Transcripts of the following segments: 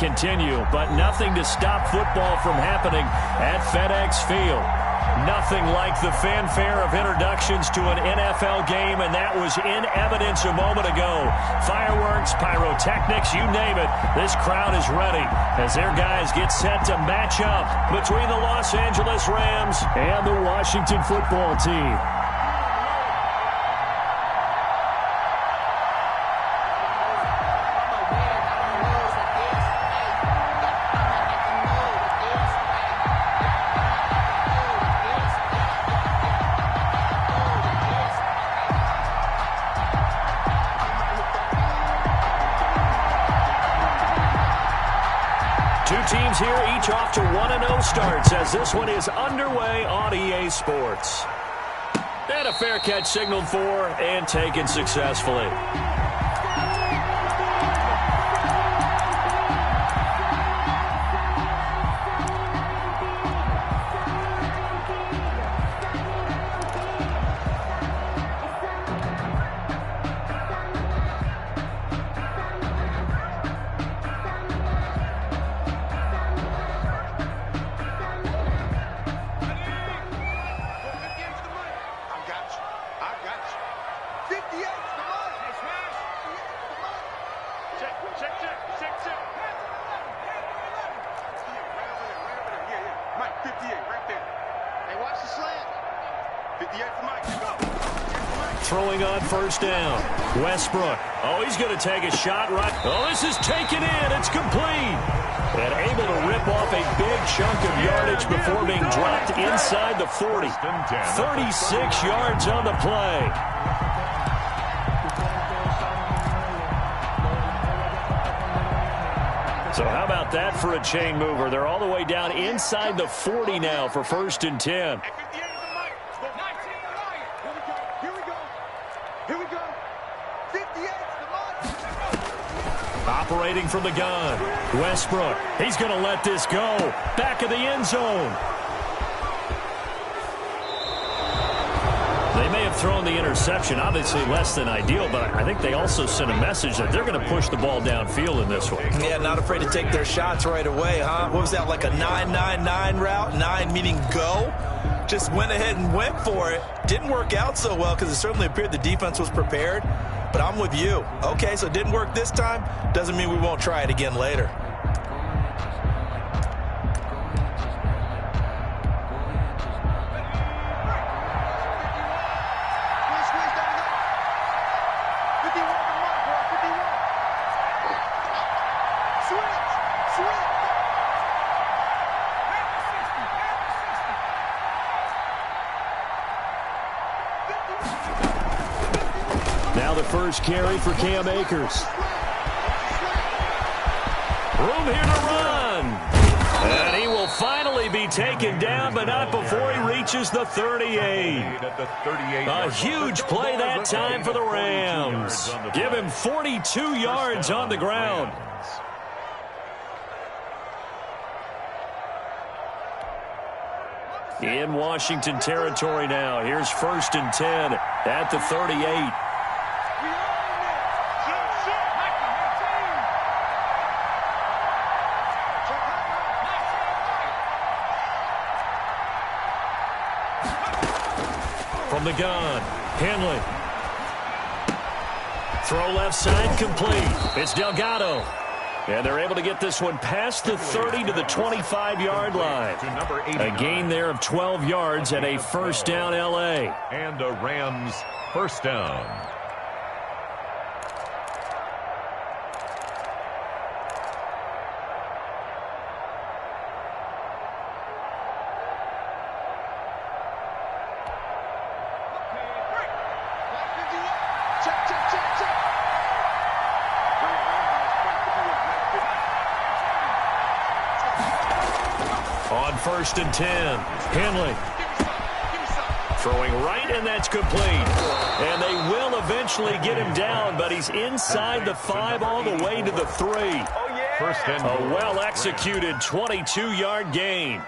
continue, but nothing to stop football from happening at FedEx Field. Nothing like the fanfare of introductions to an NFL game, and that was in evidence a moment ago. Fireworks, pyrotechnics, you name it. This crowd is ready as their guys get set to match up between the Los Angeles Rams and the Washington football team. Two teams here, each off to 1-0 starts as this one is underway on EA Sports. And a fair catch signaled for and taken successfully. Throwing on first down. Westbrook. Oh, he's going to take a shot right. Oh, this is taken in. It's complete. And able to rip off a big chunk of yardage before being dropped inside the 40. 36 yards on the play. So how about that for a chain mover? They're all the way down inside the 40 now for 1st and 10. Operating from the gun. Westbrook. He's going to let this go. Back of the end zone. They may have thrown the interception, obviously less than ideal, but I think they also sent a message that they're going to push the ball downfield in this one. Yeah, not afraid to take their shots right away, huh? What was that, like a 9-9-9 route? 9 meaning go? Just went ahead and went for it. Didn't work out so well because it certainly appeared the defense was prepared. But I'm with you. Okay, so it didn't work this time. Doesn't mean we won't try it again later. Now the first carry for Cam Akers. Room here to run. And he will finally be taken down, but not before he reaches the 38. A huge play that time for the Rams. Give him 42 yards on the ground. In Washington territory now. Here's 1st and 10 at the 38. From the gun, Henley. Throw left side complete. It's Delgado. And they're able to get this one past the 30 to the 25-yard line. A gain there of 12 yards and a first down L.A. And a Rams first down. On 1st and 10, Henley. Throwing right, and that's complete. And they will eventually get him down, but he's inside the 5 all the way to the 3. First and a well-executed 22-yard gain.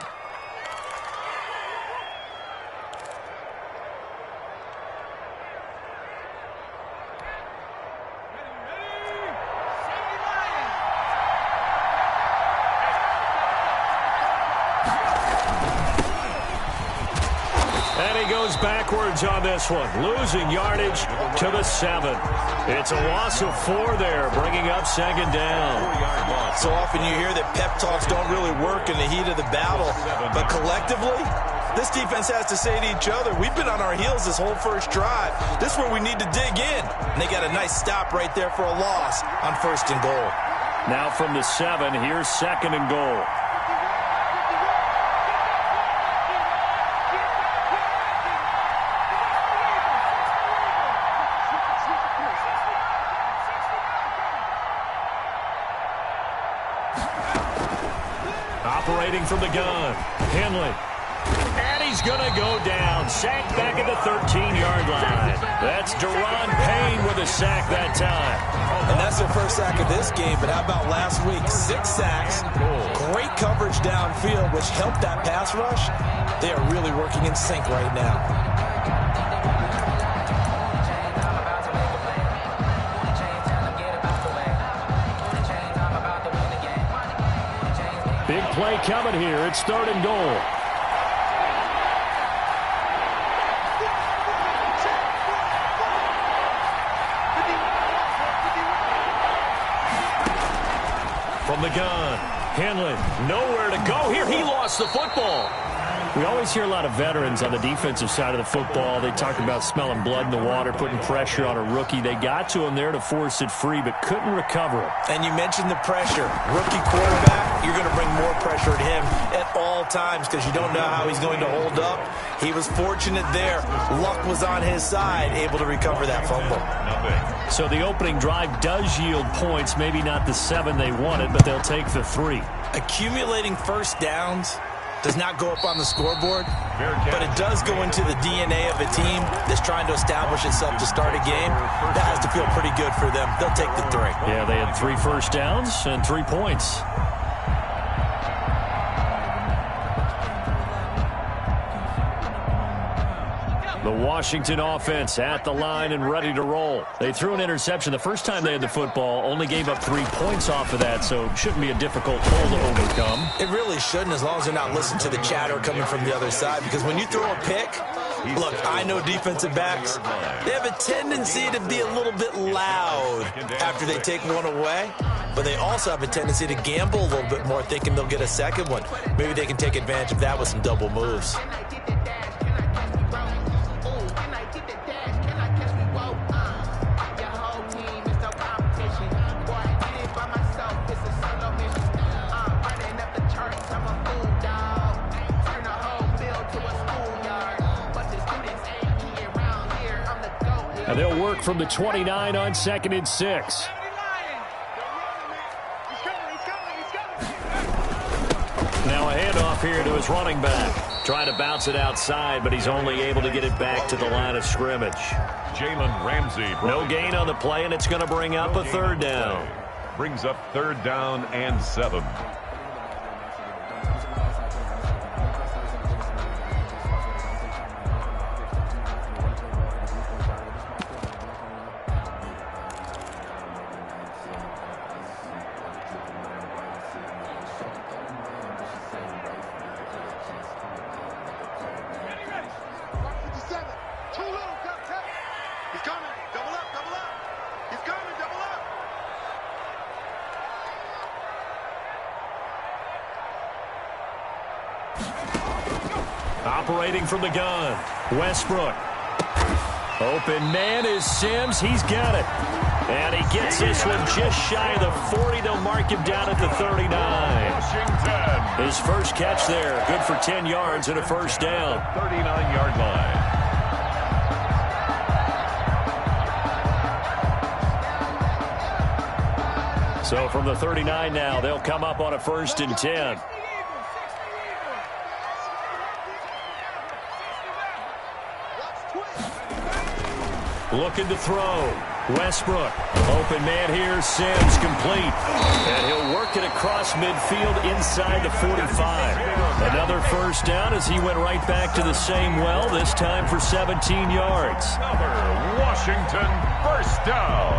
goes backwards on this one, losing yardage to the 7. It's a loss of 4 there, bringing up second down. So often you hear that pep talks don't really work in the heat of the battle, but collectively, this defense has to say to each other, we've been on our heels this whole first drive. This is where we need to dig in. And they got a nice stop right there for a loss on 1st and goal. Now from the 7, here's 2nd and goal. Operating from the gun, Henley. And he's going to go down. Sacked back at the 13-yard line. That's Deron Payne with a sack that time. And that's their first sack of this game, but how about last week? 6 sacks, great coverage downfield, which helped that pass rush. They are really working in sync right now. Big play coming here. It's 3rd and goal. From the gun, Henley, nowhere to go here. He lost the football. We always hear a lot of veterans on the defensive side of the football. They talk about smelling blood in the water, putting pressure on a rookie. They got to him there to force it free, but couldn't recover it. And you mentioned the pressure. Rookie quarterback, you're going to bring more pressure at him at all times because you don't know how he's going to hold up. He was fortunate there. Luck was on his side, able to recover that fumble. So the opening drive does yield points, maybe not the 7 they wanted, but they'll take the 3. Accumulating first downs does not go up on the scoreboard, but it does go into the DNA of a team that's trying to establish itself to start a game. That has to feel pretty good for them. They'll take the 3. Yeah, they had 3 first downs and 3 points. The Washington offense at the line and ready to roll. They threw an interception the first time they had the football, only gave up 3 points off of that, so it shouldn't be a difficult hole to overcome. It really shouldn't, as long as they're not listening to the chatter coming from the other side, because when you throw a pick, look, I know defensive backs, they have a tendency to be a little bit loud after they take one away, but they also have a tendency to gamble a little bit more, thinking they'll get a second one. Maybe they can take advantage of that with some double moves. And they'll work from the 29 on 2nd and 6. Now a handoff here to his running back. Trying to bounce it outside, but he's only able to get it back to the line of scrimmage. Jalen Ramsey. No gain on the play, and it's going to bring up a 3rd down. Brings up 3rd down and 7. Operating from the gun, Westbrook. Open man is Sims. He's got it. And he gets this one just shy of the 40. They'll mark him down at the 39. Washington. His first catch there. Good for 10 yards and a first down. 39-yard line. So from the 39 now, they'll come up on a 1st and 10. Looking to throw. Westbrook. Open man here. Sims complete. And he'll work it across midfield inside the 45. Another first down as he went right back to the same well, this time for 17 yards. Washington, first down.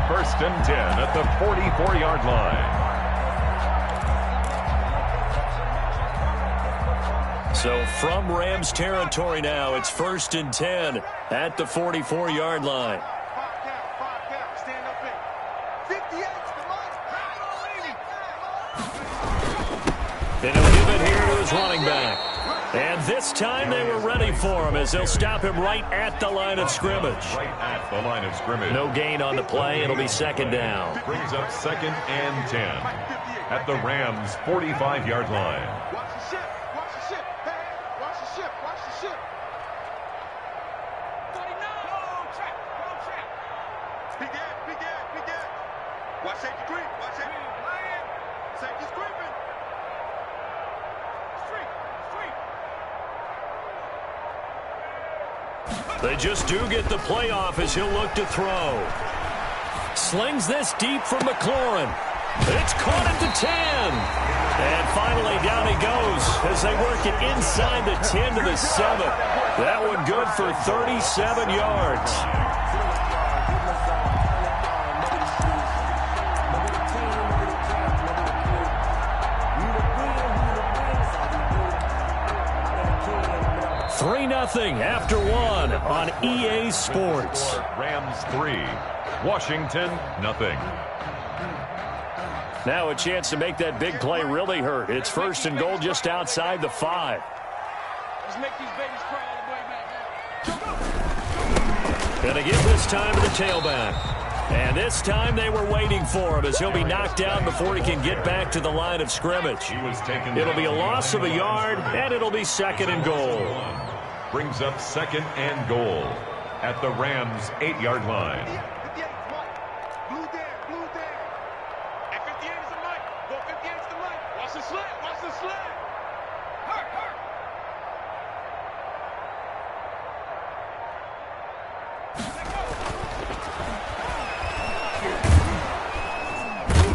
1st and 10 at the 44-yard line. So from Rams territory now, it's 1st and 10 at the 44-yard line. And he'll give it here to his running back. And this time they were ready for him as they'll stop him right at the line of scrimmage. Right at the line of scrimmage. No gain on the play. It'll be 2nd down. Brings up 2nd and 10 at the Rams' 45-yard line. Watch the ship. Watch the ship. Hey, watch the ship. Watch the ship. 49. Go trap. Go trap. Big Ed. Big Ed. Big Ed. Watch safety creep. Watch safety. Safety's creeping. They just do get the play off as he'll look to throw. Slings this deep from McLaurin. It's caught at the 10. And finally down he goes as they work it inside the 10 to the 7. That one good for 37 yards. After 1 on EA Sports. Rams 3, Washington nothing. Now a chance to make that big play really hurt. It's 1st and goal just outside the 5. Let's make these babies cry all the way back. Gonna give this time to the tailback. And this time they were waiting for him as he'll be knocked down before he can get back to the line of scrimmage. It'll be a loss of a yard, and it'll be 2nd and goal. Brings up 2nd and goal at the Rams' 8-yard line. 58 is Mike. Blue there, blue there. And 58 is the Mike. Go 58 is the Mike. Watch the slant, watch the slant. Hurt, hurt.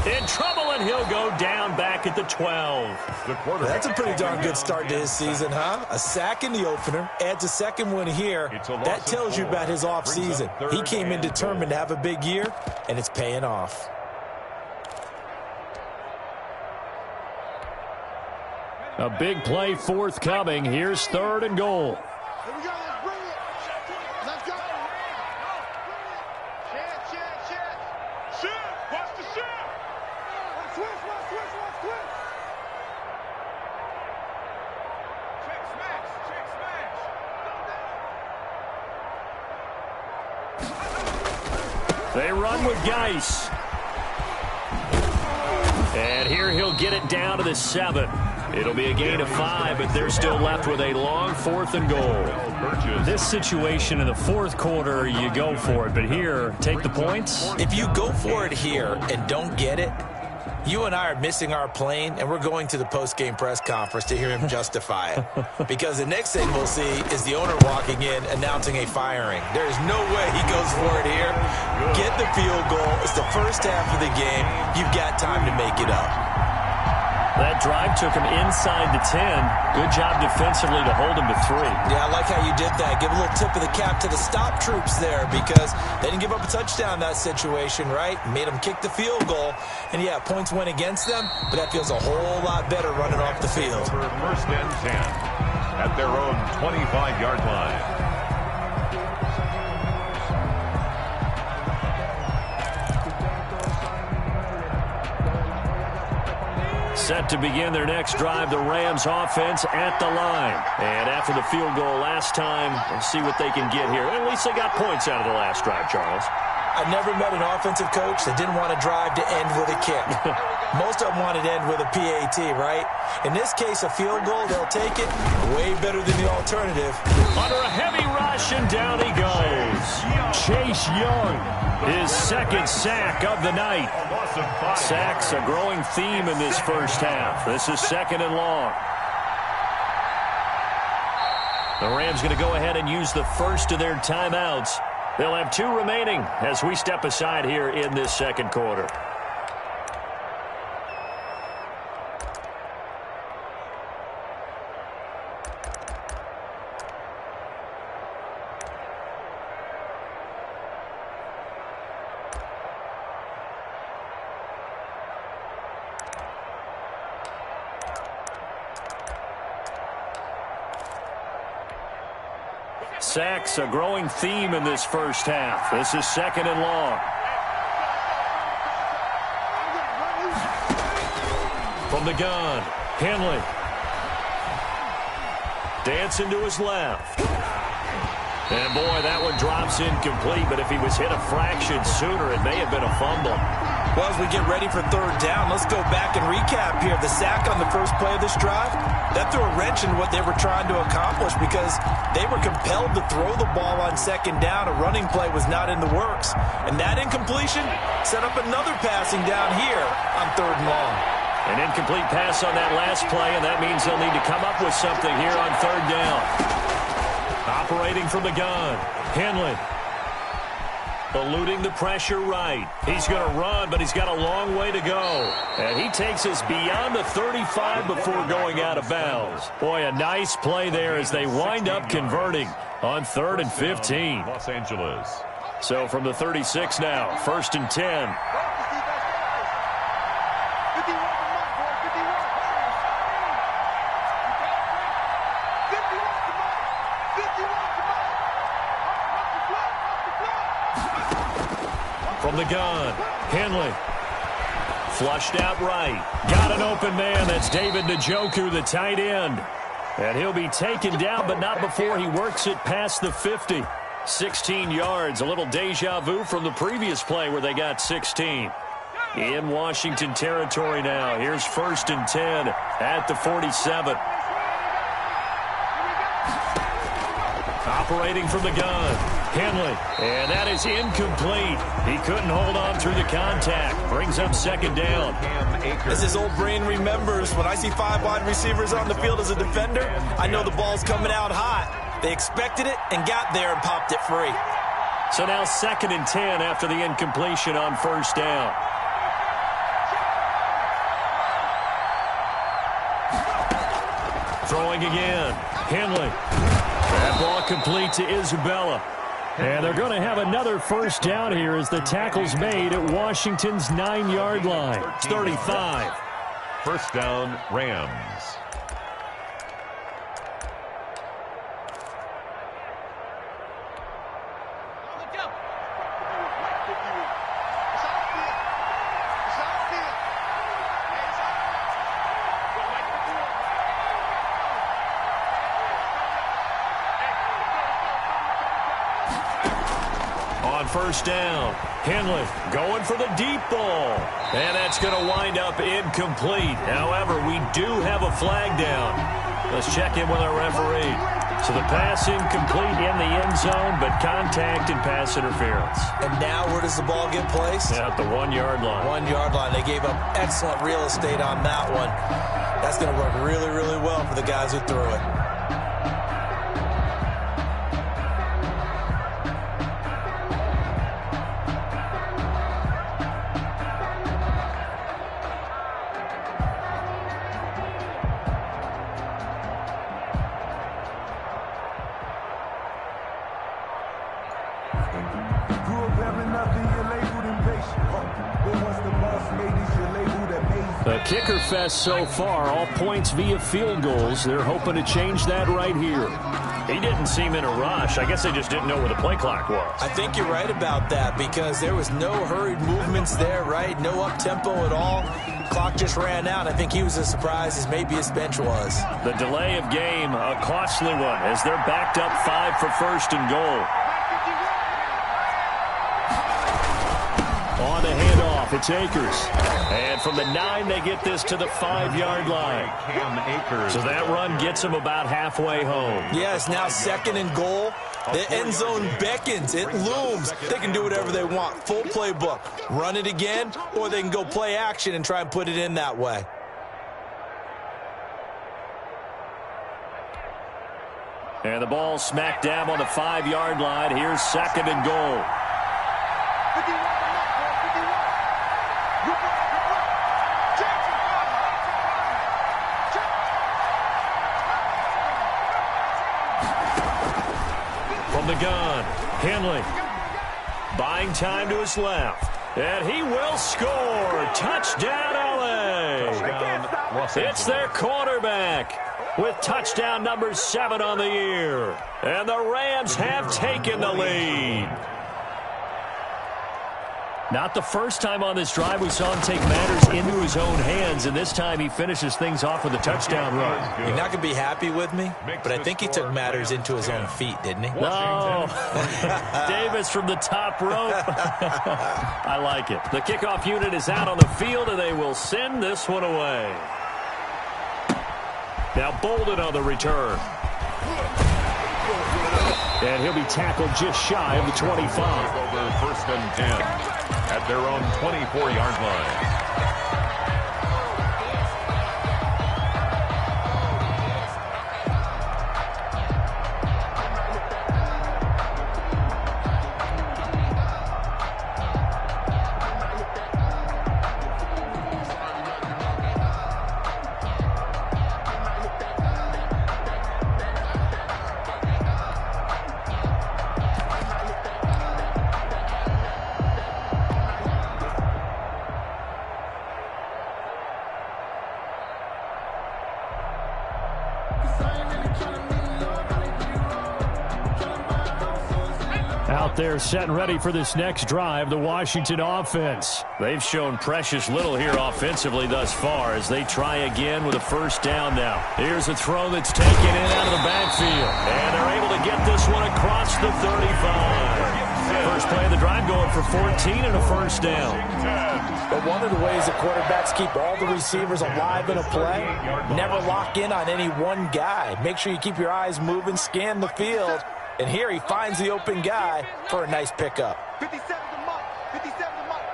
In trouble, and he'll go down back at the 12. That's a pretty darn good start to his season, huh? A sack in the opener, adds a 2nd one here. That tells you about his offseason. He came in determined to have a big year, and it's paying off. A big play forthcoming. Here's 3rd and goal. Here we go, let's bring it. Let's go. Chance. Shift, watch the shift. Let's switch. Check smash. They run with Geis. And here he'll get it down to the 7. It'll be a gain of 5, but they're still left with a long 4th and goal. This situation in the 4th quarter, you go for it. But here, take the points. If you go for it here and don't get it, you and I are missing our plane, and we're going to the post-game press conference to hear him justify it. Because the next thing we'll see is the owner walking in announcing a firing. There is no way he goes for it here. Get the field goal. It's the first half of the game. You've got time to make it up. That drive took him inside the 10. Good job defensively to hold him to 3. Yeah, I like how you did that. Give a little tip of the cap to the stop troops there because they didn't give up a touchdown in that situation, right? Made them kick the field goal. And, yeah, points went against them, but that feels a whole lot better running off the field. 1st and 10 at their own 25-yard line. Set to begin their next drive, the Rams offense at the line. And after the field goal last time, we'll see what they can get here. At least they got points out of the last drive, Charles. I've never met an offensive coach that didn't want to drive to end with a kick. Most of them wanted to end with a PAT, right? In this case, a field goal, they'll take it. Way better than the alternative. Under a heavy rush, and down he goes. Chase Young, his 2nd sack of the night. Sacks a growing theme in this first half. This is 2nd and long. The Rams going to go ahead and use the first of their timeouts. They'll have 2 remaining as we step aside here in this 2nd quarter. Sacks, a growing theme in this first half. This is 2nd and long. From the gun, Henley. Dancing to his left. And boy, that one drops incomplete, but if he was hit a fraction sooner, it may have been a fumble. Well, as we get ready for 3rd down, let's go back and recap here. The sack on the first play of this drive, that threw a wrench in what they were trying to accomplish because they were compelled to throw the ball on 2nd down. A running play was not in the works. And that incompletion set up another passing down here on 3rd and long. An incomplete pass on that last play, and that means they'll need to come up with something here on 3rd down. Operating from the gun, Henley. Eluding the pressure right. He's going to run, but he's got a long way to go. And he takes us beyond the 35 before going out of bounds. Boy, a nice play there as they wind up converting on 3rd and 15. Los Angeles. So from the 36 now, 1st and 10. From the gun, Henley. Flushed out right. Got an open man. That's David Njoku, the tight end. And he'll be taken down, but not before he works it past the 50. 16 yards. A little deja vu from the previous play where they got 16. In Washington territory now. Here's 1st and 10 at the 47. Operating from the gun, Henley. And that is incomplete. He couldn't hold on through the contact. Brings up 2nd down. As his old brain remembers, when I see 5 wide receivers on the field as a defender, I know the ball's coming out hot. They expected it and got there and popped it free. So now 2nd and 10 after the incompletion on 1st down. Throwing again, Henley. That ball complete to Isabella. And they're going to have another 1st down here as the tackle's made at Washington's 9-yard line. 35. 1st down, Rams. On 1st down, Henley going for the deep ball. And that's going to wind up incomplete. However, we do have a flag down. Let's check in with our referee. So the pass incomplete in the end zone, but contact and pass interference. And now where does the ball get placed? At the 1-yard line. 1-yard line. They gave up excellent real estate on that one. That's going to work really, really well for the guys who threw it. The kicker fest so far, all points via field goals. They're hoping to change that right here. He didn't seem in a rush. I guess they just didn't know where the play clock was. I think you're right about that because there was no hurried movements there, right? No up-tempo at all. Clock just ran out. I think he was as surprised as maybe his bench was. The delay of game, a costly one, as they're backed up 5 for 1st and goal. On the handoff, it's Akers. And from the 9, they get this to the 5-yard line. So that run gets them about halfway home. Yes, now 2nd and goal. The end zone beckons. It looms. They can do whatever they want. Full playbook. Run it again, or they can go play action and try and put it in that way. And the ball smack dab on the 5-yard line. Here's 2nd and goal. The gun, Henley, buying time to his left, and he will score. Touchdown, LA. It's their quarterback. with touchdown number 7 on the year. And the Rams have taken the lead. Not the first time on this drive we saw him take matters into his own hands, and this time he finishes things off with a touchdown run. You're not going to be happy with me, but I think he took matters into his own feet, didn't he? No. Davis from the top rope. I like it. The kickoff unit is out on the field, and they will send this one away. Now Bolden on the return. And he'll be tackled just shy of the 25. Over 1st and 10 at their own 24-yard line. Out there set and ready for this next drive, the Washington offense. They've shown precious little here offensively thus far as they try again with a first down now. Here's a throw that's taken in out of the backfield. And they're able to get this one across the 35. First play of the drive going for 14 and a first down. But one of the ways that quarterbacks keep all the receivers alive in a play, never lock in on any one guy. Make sure you keep your eyes moving, scan the field. And here he finds the open guy for a nice pickup. 57 the mark. 57 the mark.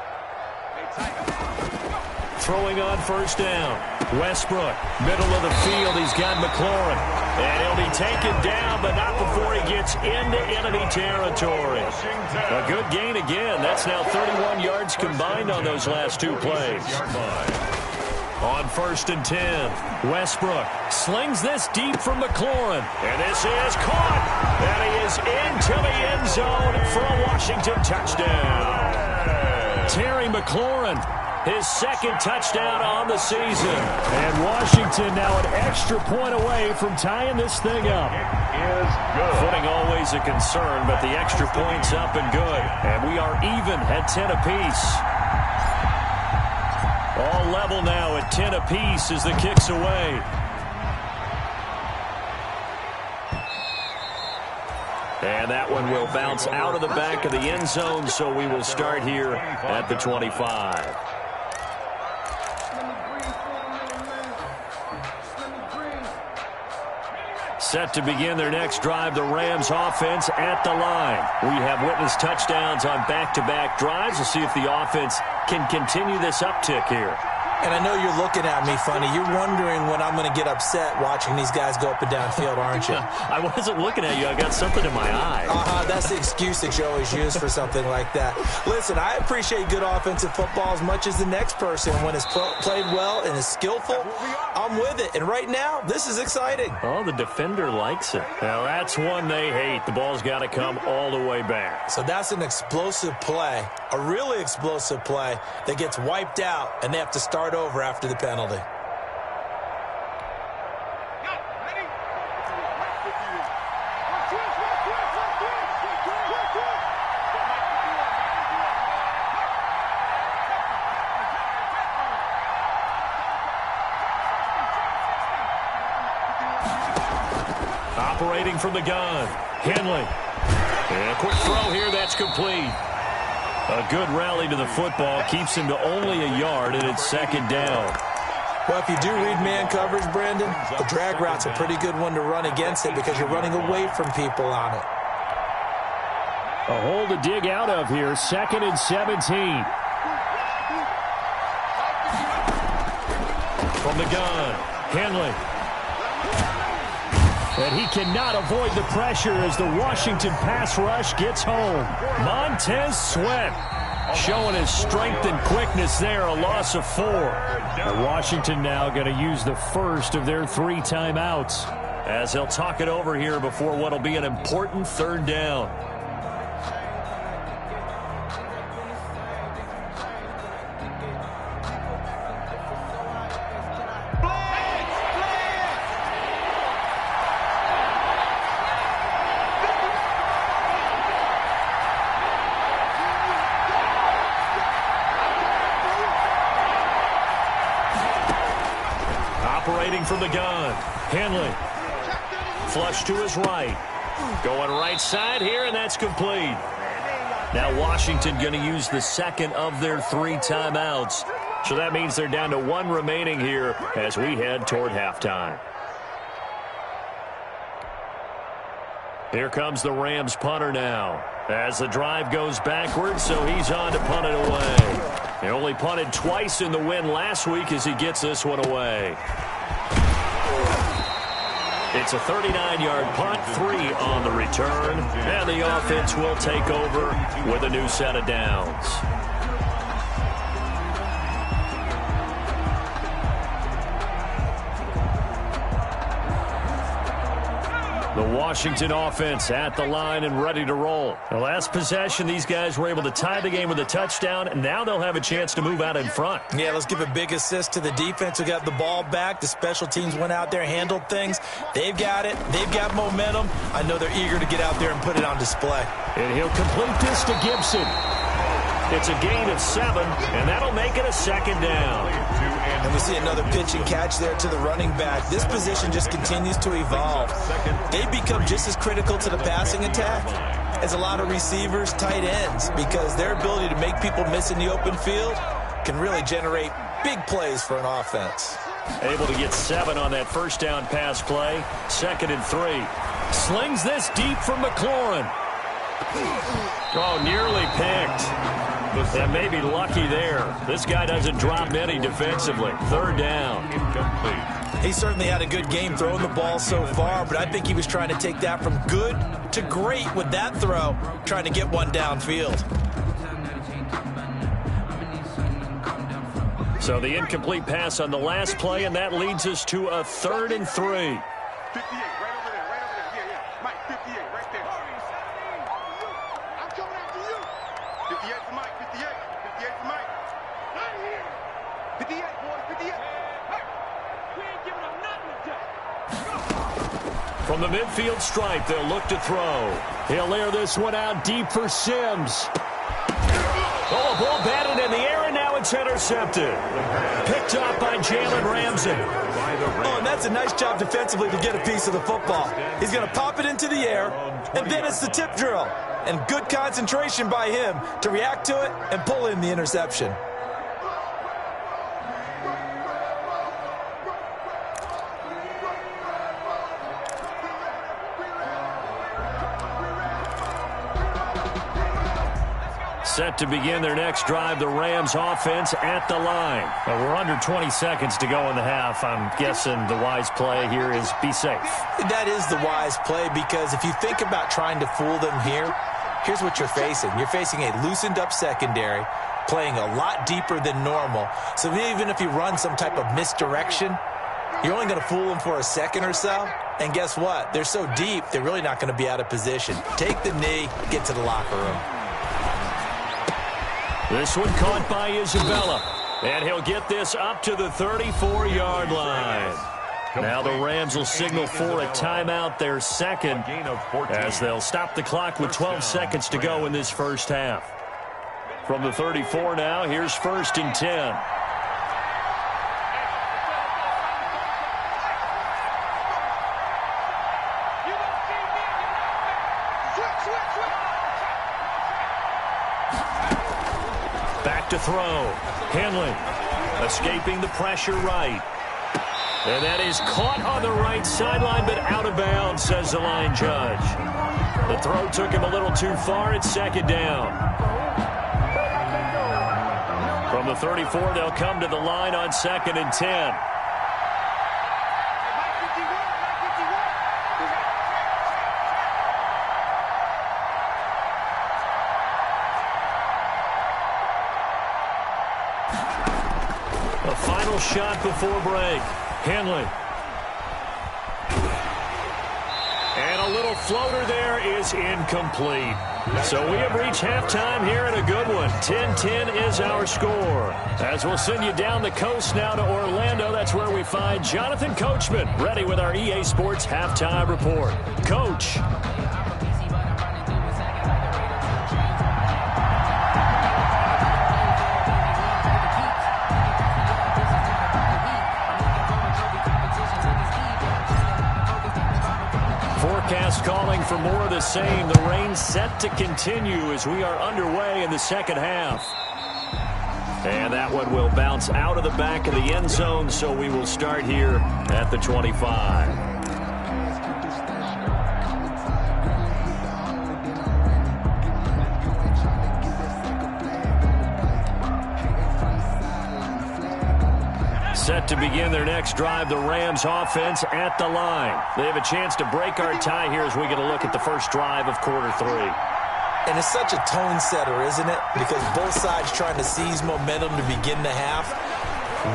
Throwing on first down. Westbrook, middle of the field. He's got McLaurin. And he'll be taken down, but not before he gets into enemy territory. A good gain again. That's now 31 yards combined on those last 2 plays. On 1st and 10, Westbrook slings this deep from McLaurin. And this is caught. And he is into the end zone for a Washington touchdown. Terry McLaurin, his 2nd touchdown on the season. And Washington now an extra point away from tying this thing up. Footing always a concern, but the extra point's up and good. And we are even at 10 apiece. All level now at 10 apiece as the kick's away. And that one will bounce out of the back of the end zone, so we will start here at the 25. Set to begin their next drive, the Rams offense at the line. We have witnessed touchdowns on back-to-back drives. We'll see if the offense can continue this uptick here. And I know you're looking at me funny. You're wondering when I'm going to get upset watching these guys go up and down field, aren't you? I wasn't looking at you. I got something in my eye. That's the excuse that you always use for something like that. Listen, I appreciate good offensive football as much as the next person. When it's played well and is skillful, I'm with it. And right now, this is exciting. Oh, the defender likes it. Now, that's one they hate. The ball's got to come all the way back. So that's an explosive play, a really explosive play that gets wiped out, and they have to start over after the penalty. Operating from the gun, Henley. And a quick throw here, that's complete. A good rally to the football keeps him to only a yard, and it's 2nd down. Well, if you do read man coverage, Brandon, the drag route's a pretty good one to run against it because you're running away from people on it. A hole to dig out of here, 2nd and 17. From the gun, Henley. And he cannot avoid the pressure as the Washington pass rush gets home. Montez Sweat showing his strength and quickness there, a loss of 4. And Washington now going to use the first of their 3 timeouts as they'll talk it over here before what will be an important 3rd down. Operating from the gun. Henley. Flush to his right. Going right side here, and that's complete. Now Washington going to use the second of their 3 timeouts. So that means they're down to 1 remaining here as we head toward halftime. Here comes the Rams punter now. As the drive goes backwards, so he's on to punt it away. He only punted twice in the win last week as he gets this one away. It's a 39-yard punt, 3 on the return, and the offense will take over with a new set of downs. The Washington offense at the line and ready to roll. The last possession, these guys were able to tie the game with a touchdown, and now they'll have a chance to move out in front. Yeah, let's give a big assist to the defense who got the ball back. The special teams went out there, handled things. They've got it. They've got momentum. I know they're eager to get out there and put it on display. And he'll complete this to Gibson. It's a gain of 7, and that'll make it a 2nd down. And we see another pitch and catch there to the running back. This position just continues to evolve. They become just as critical to the passing attack as a lot of receivers, tight ends, because their ability to make people miss in the open field can really generate big plays for an offense. Able to get 7 on that first down pass play. 2nd and 3. Slings this deep from McLaurin. Oh, nearly picked. And maybe lucky there. This guy doesn't drop many defensively. 3rd down. He certainly had a good game throwing the ball so far, but I think he was trying to take that from good to great with that throw, trying to get one downfield. So the incomplete pass on the last play, and that leads us to a 3rd and 3. 58, right over there, right over there. Yeah. Mike, 58, right there. I'm coming after you. 58 for Mike, 58. 58 for Mike. Right here. 58, boys, 58. Hey, we ain't giving up nothing today. From the midfield stripe, they'll look to throw. He'll air this one out deep for Sims. Oh, a ball batted in the air, and now it's intercepted. Picked up by Jalen Ramsey. Oh, and that's a nice job defensively to get a piece of the football. He's going to pop it into the air, and then it's the tip drill. And good concentration by him to react to it and pull in the interception. Set to begin their next drive, the Rams offense at the line. We're under 20 seconds to go in the half. I'm guessing the wise play here is be safe. That is the wise play, because if you think about trying to fool them here, here's what you're facing. You're facing a loosened up secondary, playing a lot deeper than normal. So even if you run some type of misdirection, you're only going to fool them for a second or so. And guess what? They're so deep, they're really not going to be out of position. Take the knee, get to the locker room. This one caught by Isabella, and he'll get this up to the 34-yard line. Now the Rams will signal for a timeout, their 2nd, as they'll stop the clock with 12 seconds to go in this first half. From the 34 now, here's 1st and 10. Back to throw. Henley escaping the pressure right. And that is caught on the right sideline, but out of bounds, says the line judge. The throw took him a little too far. It's 2nd down. From the 34, they'll come to the line on 2nd and 10. A final shot before break. Henley. And a little floater there is incomplete. So we have reached halftime here in a good one. 10-10 is our score. As we'll send you down the coast now to Orlando, that's where we find Jonathan Coachman, ready with our EA Sports halftime report. Coach. forecast calling for more of the same. The rain set to continue as we are underway in the second half. And that one will bounce out of the back of the end zone, so we will start here at the 25. Set to begin their next drive, the Rams offense at the line. They have a chance to break our tie here as we get a look at the first drive of quarter 3. And it's such a tone setter, isn't it? Because both sides trying to seize momentum to begin the half.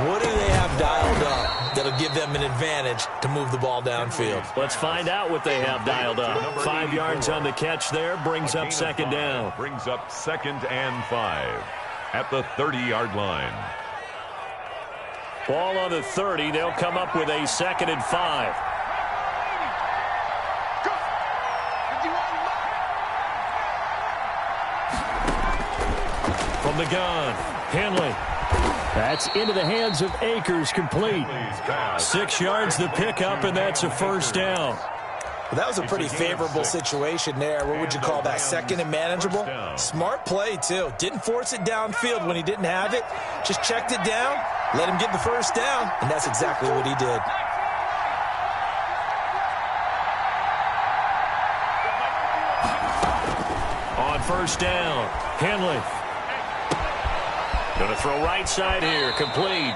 What do they have dialed up that'll give them an advantage to move the ball downfield? Let's find out what they have dialed up. 5 yards on the catch there, brings up second down. Brings up 2nd and 5 at the 30-yard line. Ball on the 30. They'll come up with a 2nd and 5. From the gun, Henley. That's into the hands of Akers, complete. 6 yards the pickup, and that's a first down. Well, that was a pretty favorable situation there. What would you call that? 2nd and manageable? Smart play, too. Didn't force it downfield when he didn't have it. Just checked it down, let him get the first down, and that's exactly what he did. On first down, Henley. Going to throw right side here, complete.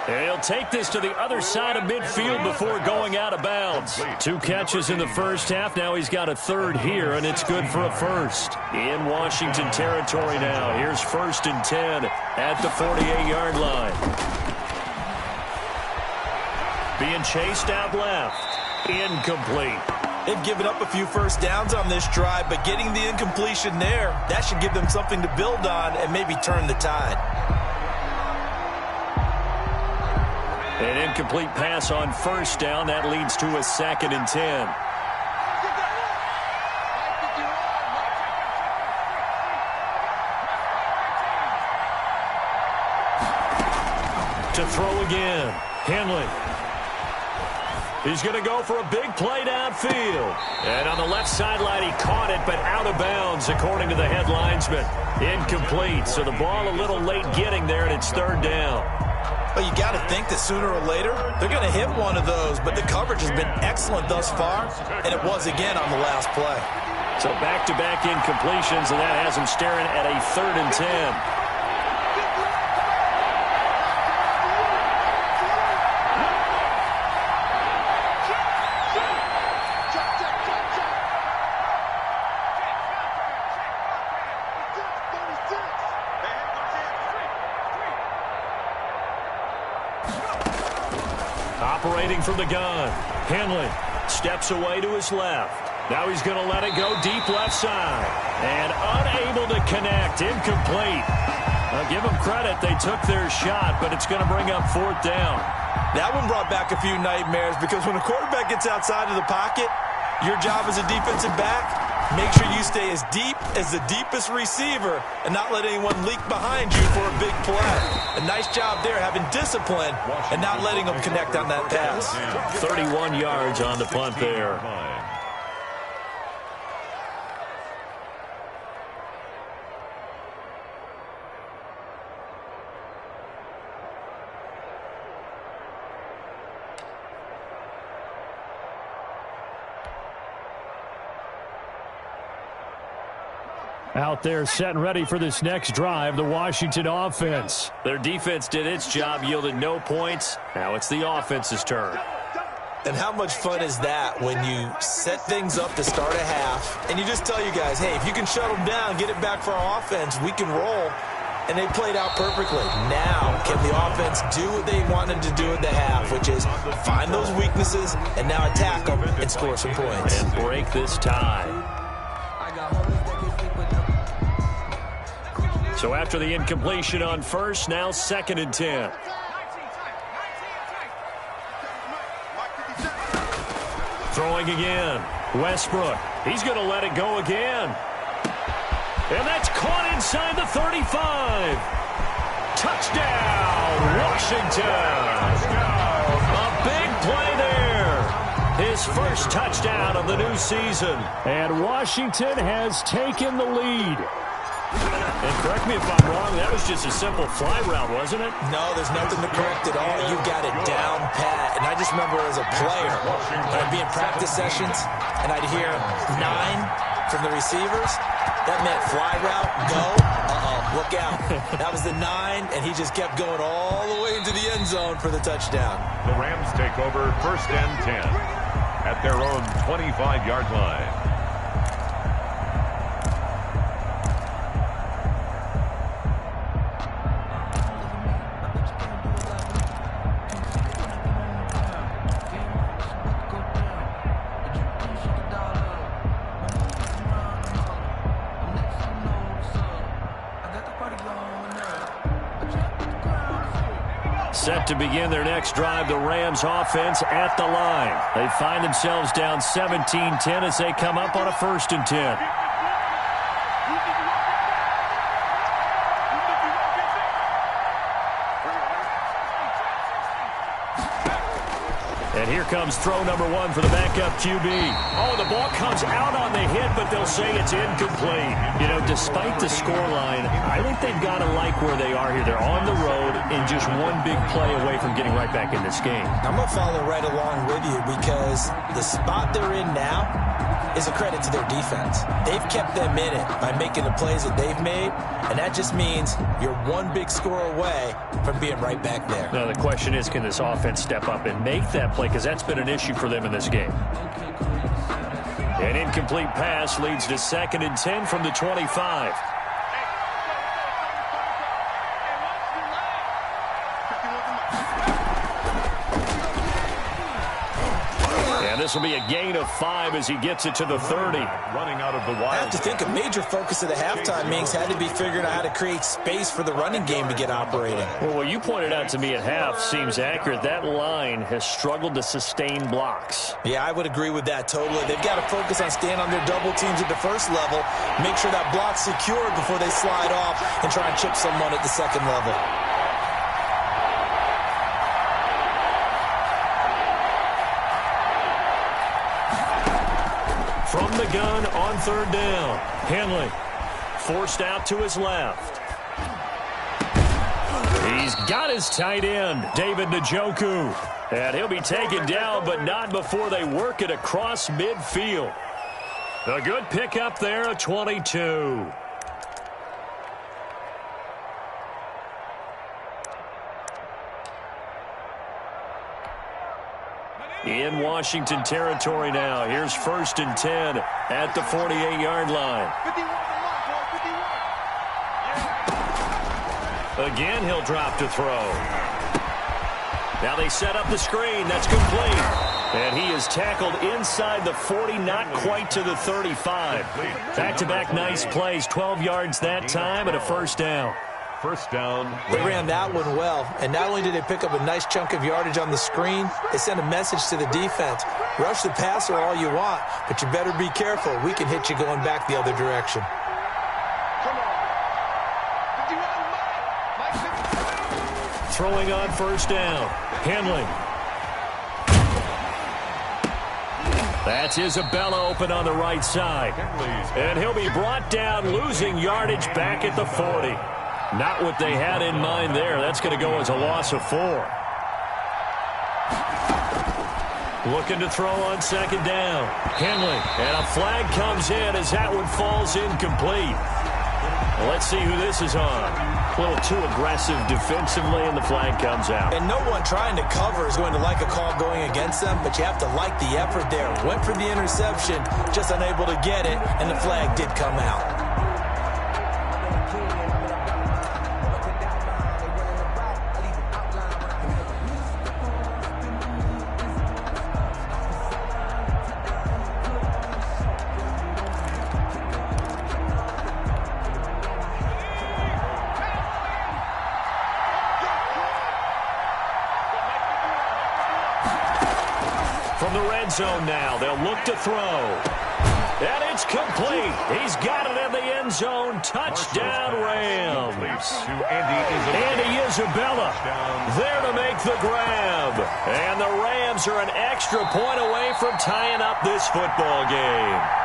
And he'll take this to the other side of midfield before going out of bounds. 2 catches in the first half. Now he's got a 3rd here, and it's good for a first. In Washington territory now. Here's 1st and 10 at the 48-yard line. Being chased out left. Incomplete. They've given up a few first downs on this drive, but getting the incompletion there, that should give them something to build on and maybe turn the tide. An incomplete pass on first down. That leads to a 2nd and 10. To throw again. Henley. He's going to go for a big play downfield. And on the left sideline, he caught it, but out of bounds, according to the head linesman. Incomplete. So the ball a little late getting there, and it's 3rd down. Well, you got to think that sooner or later, they're going to hit one of those, but the coverage has been excellent thus far, and it was again on the last play. So back-to-back incompletions, and that has them staring at a 3rd and 10. Operating from the gun, Henley steps away to his left. Now he's going to let it go deep left side. And unable to connect, incomplete. I'll give them credit, they took their shot, but it's going to bring up 4th down. That one brought back a few nightmares because when a quarterback gets outside of the pocket, your job as a defensive back, make sure you stay as deep as the deepest receiver and not let anyone leak behind you for a big play. A nice job there having discipline and not letting them connect on that pass. 31 yards on the punt there. Out there set and ready for this next drive, the Washington offense. Their defense did its job, yielded no points. Now it's the offense's turn. And how much fun is that when you set things up to start a half and you just tell you guys, hey, if you can shut them down, get it back for our offense, we can roll. And they played out perfectly. Now, can the offense do what they wanted to do at the half, which is find those weaknesses and now attack them and score some points. And break this tie. So after the incompletion on first, now 2nd and 10. Throwing again. Westbrook. He's going to let it go again. And that's caught inside the 35. Touchdown, Washington. A big play there. his first touchdown of the new season. And Washington has taken the lead. And correct me if I'm wrong, that was just a simple fly route, wasn't it? No, there's nothing to correct at all. You got it down pat. And I just remember as a player, I'd be in practice sessions, and I'd hear 9 from the receivers. That meant fly route, go. Look out. That was the 9, and he just kept going all the way into the end zone for the touchdown. The Rams take over 1st and 10 at their own 25-yard line. Set to begin their next drive, the Rams offense at the line. They find themselves down 17-10 as they come up on a 1st and 10. And here comes throw number 1 for the backup QB. Oh, the ball comes out on the hit, but they'll say it's incomplete. You know, despite the scoreline, I think they've got to like where they are here. They're on the road and just one big play away from getting right back in this game. I'm going to follow right along with you because the spot they're in now is a credit to their defense. They've kept them in it by making the plays that they've made, and that just means you're one big score away from being right back there. Now, the question is, can this offense step up and make that play? Because that's been an issue for them in this game. An incomplete pass leads to 2nd and 10 from the 25. This will be a gain of 5 as he gets it to the 30. Running out of the wide. I have to think a major focus of the halftime meetings had to be figuring out how to create space for the running game to get operating. Well, what you pointed out to me at half seems accurate. That line has struggled to sustain blocks. Yeah, I would agree with that totally. They've got to focus on staying on their double teams at the first level, make sure that block's secured before they slide off and try and chip someone at the second level. From the gun on 3rd down. Henley forced out to his left. He's got his tight end, David Njoku. And he'll be taken down, but not before they work it across midfield. A good pickup there, a 22. In Washington territory now. Here's 1st and 10 at the 48-yard line. Again, he'll drop to throw. Now they set up the screen. That's complete. And he is tackled inside the 40, not quite to the 35. Back-to-back nice plays, 12 yards that time and a 1st down. 1st down. They ran that one well, and not only did they pick up a nice chunk of yardage on the screen, they sent a message to the defense. Rush the passer all you want, but you better be careful. We can hit you going back the other direction. Throwing on 1st down. Henley. That's Isabella open on the right side. And he'll be brought down, losing yardage back at the 40. Not what they had in mind there. That's going to go as a loss of 4. Looking to throw on 2nd down. Henley. And a flag comes in as that one falls incomplete. Well, let's see who this is on. A little too aggressive defensively, and the flag comes out. And no one trying to cover is going to like a call going against them, but you have to like the effort there. Went for the interception, just unable to get it, and the flag did come out. From the red zone now, they'll look to throw. And it's complete. He's got it in the end zone. Touchdown, Rams. To Andy Isabella. Andy Isabella there to make the grab. And the Rams are an extra point away from tying up this football game.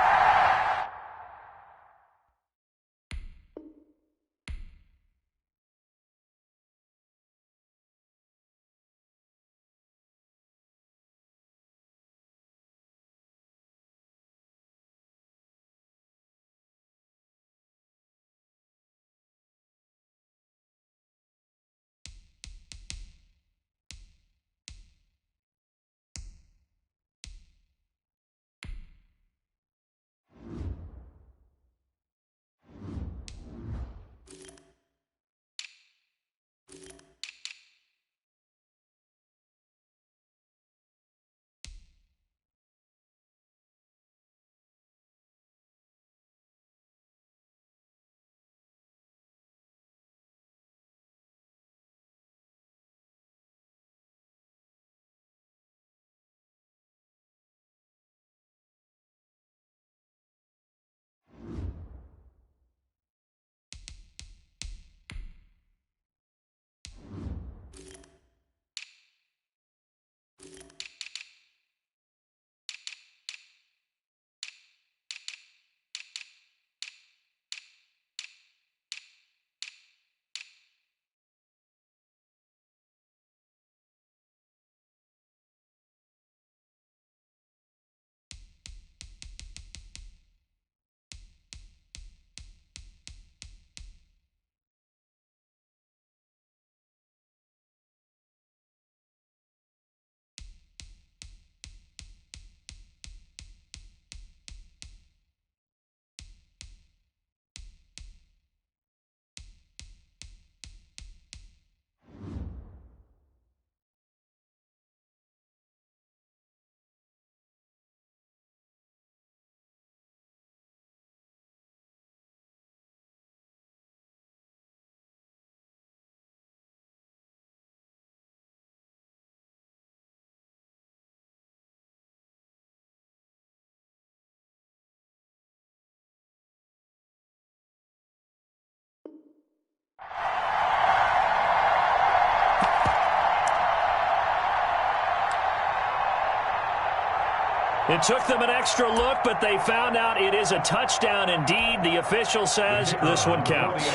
It took them an extra look, but they found out it is a touchdown indeed. The official says this one counts.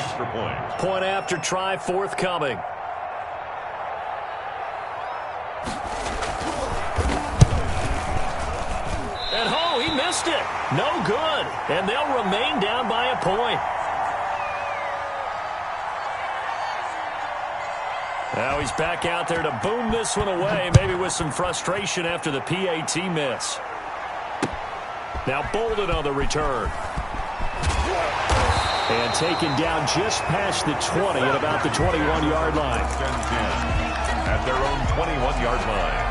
Point after try forthcoming. And oh, he missed it. No good. And they'll remain down by a point. Now he's back out there to boom this one away, maybe with some frustration after the PAT miss. Now Bolden on the return. And taken down just past the 20 at about the 21-yard line. At their own 21-yard line.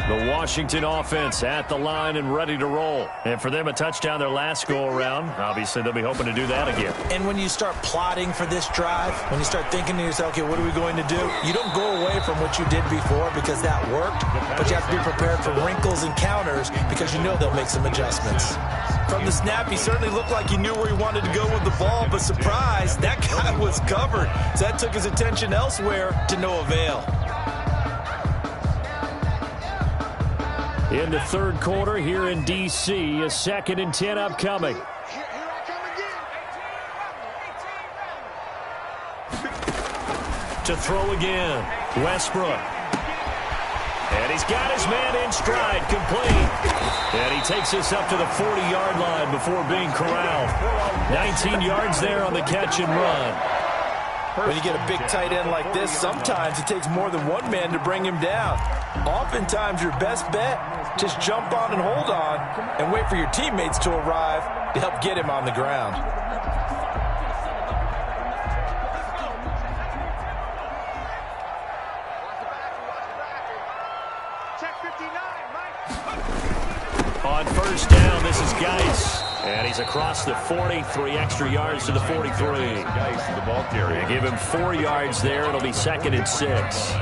The Washington offense at the line and ready to roll. And for them, a touchdown their last go-around. Obviously, they'll be hoping to do that again. And when you start plotting for this drive, when you start thinking to yourself, okay, what are we going to do? You don't go away from what you did before because that worked, but you have to be prepared for wrinkles and counters because you know they'll make some adjustments. From the snap, he certainly looked like he knew where he wanted to go with the ball, but surprise, that guy was covered. So that took his attention elsewhere to no avail. In the third quarter here in D.C., a 2nd and 10 upcoming. To throw again, Westbrook. And he's got his man in stride, complete. And he takes us up to the 40-yard line before being corralled. 19 yards there on the catch and run. When you get a big tight end like this, sometimes it takes more than one man to bring him down. Oftentimes, your best bet, just jump on and hold on and wait for your teammates to arrive to help get him on the ground. On first down, this is Geis. And he's across the 40, 3 extra yards to the 43. Geis, the ball carrier. Give him 4 yards there. It'll be 2nd and 6.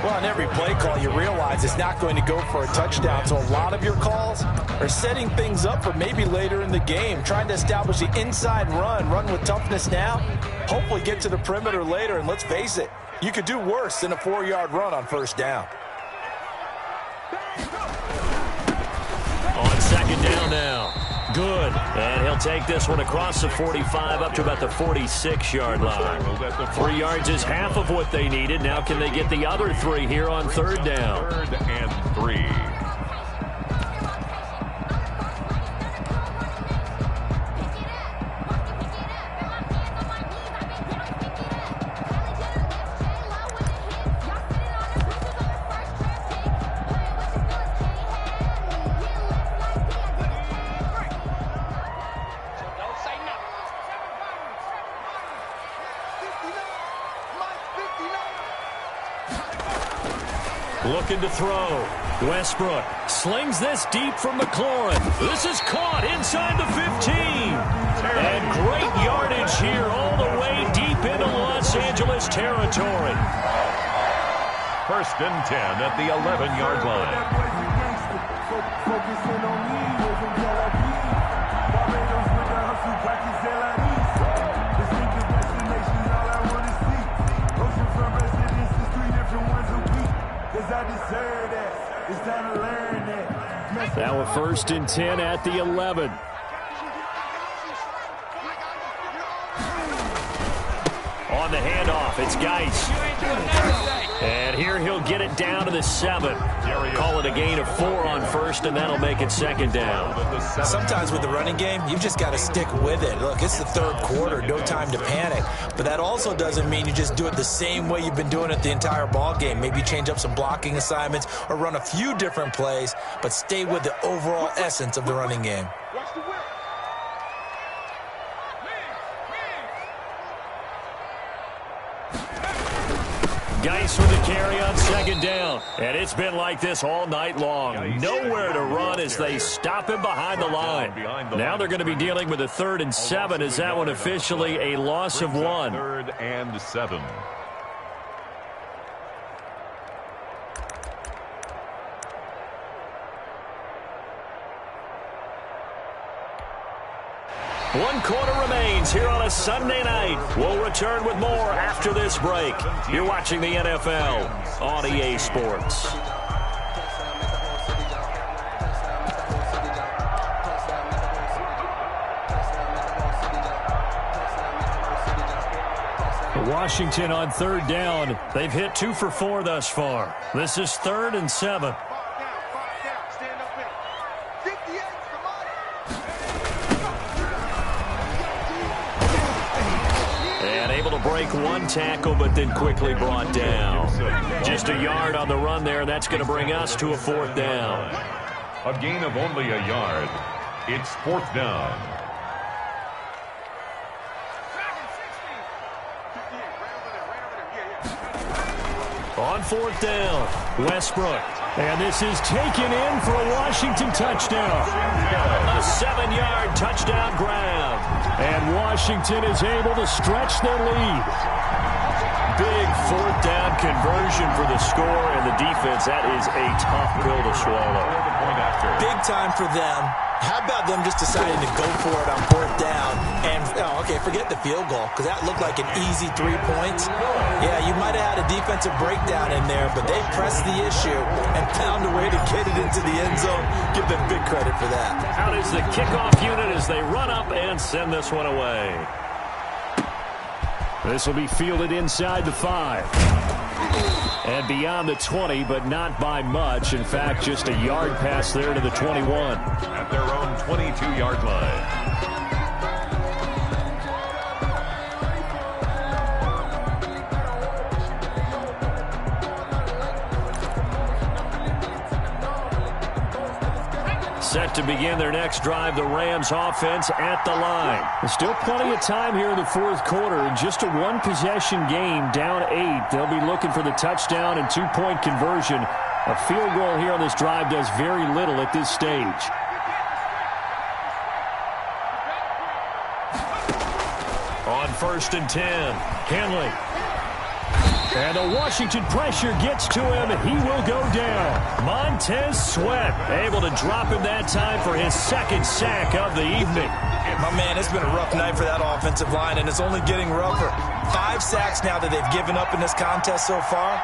Well, on every play call, you realize it's not going to go for a touchdown. So a lot of your calls are setting things up for maybe later in the game, trying to establish the inside run with toughness now, hopefully get to the perimeter later. And let's face it, you could do worse than a 4-yard run on first down. On second down now. Good. And he'll take this one across the 45 up to about the 46-yard line. 3 yards is half of what they needed. Now can they get the other 3 here on third down? 3rd and 3. Looking to throw. Westbrook slings this deep from McLaurin. This is caught inside the 15. And great yardage here all the way deep into Los Angeles territory. 1st and 10 at the 11-yard line. Now a 1st and 10 at the 11. On the handoff, it's Geis. And here he'll get it down to the 7. Call it a gain of 4 on first, and that'll make it second down. Sometimes with the running game, you've just got to stick with it. Look, it's the 3rd quarter, no time to panic. But that also doesn't mean you just do it the same way you've been doing it the entire ball game. Maybe change up some blocking assignments or run a few different plays, but stay with the overall essence of the running game. Geis with the carry on second down. And it's been like this all night long. Nowhere to run as they stop him behind the line. Now they're going to be dealing with a 3rd and 7. Is that one officially a loss of 1? 3rd and 7. One quarter remains here on a Sunday night. We'll return with more after this break. You're watching the NFL on EA Sports. Washington on third down. They've hit 2 for 4 thus far. This is 3rd and 7. Break 1 tackle, but then quickly brought down. Just a yard on the run there. That's going to bring us to a 4th down. A gain of only a yard. It's 4th down. On 4th down, Westbrook. And this is taken in for a Washington touchdown. A 7-yard touchdown grab. And Washington is able to stretch their lead. Big 4th down conversion for the score, and the defense, that is a tough pill to swallow. Big time for them. How about them just deciding to go for it on 4th down? And, okay, forget the field goal, because that looked like an easy 3 points. Yeah, you might have had a defensive breakdown in there, but they pressed the issue and found a way to get it into the end zone. Give them big credit for that. Out is the kickoff unit as they run up and send this one away. This will be fielded inside the 5. And beyond the 20, but not by much. In fact, just a yard pass there to the 21. At their own 22-yard line. Set to begin their next drive, the Rams offense at the line. There's still plenty of time here in the 4th quarter. Just a 1-possession game, down 8. They'll be looking for the touchdown and 2-point conversion. A field goal here on this drive does very little at this stage. On 1st and 10, Henley. And the Washington pressure gets to him. He will go down. Montez Sweat able to drop him that time for his second sack of the evening. My man, it's been a rough night for that offensive line, and it's only getting rougher. 5 sacks now that they've given up in this contest so far.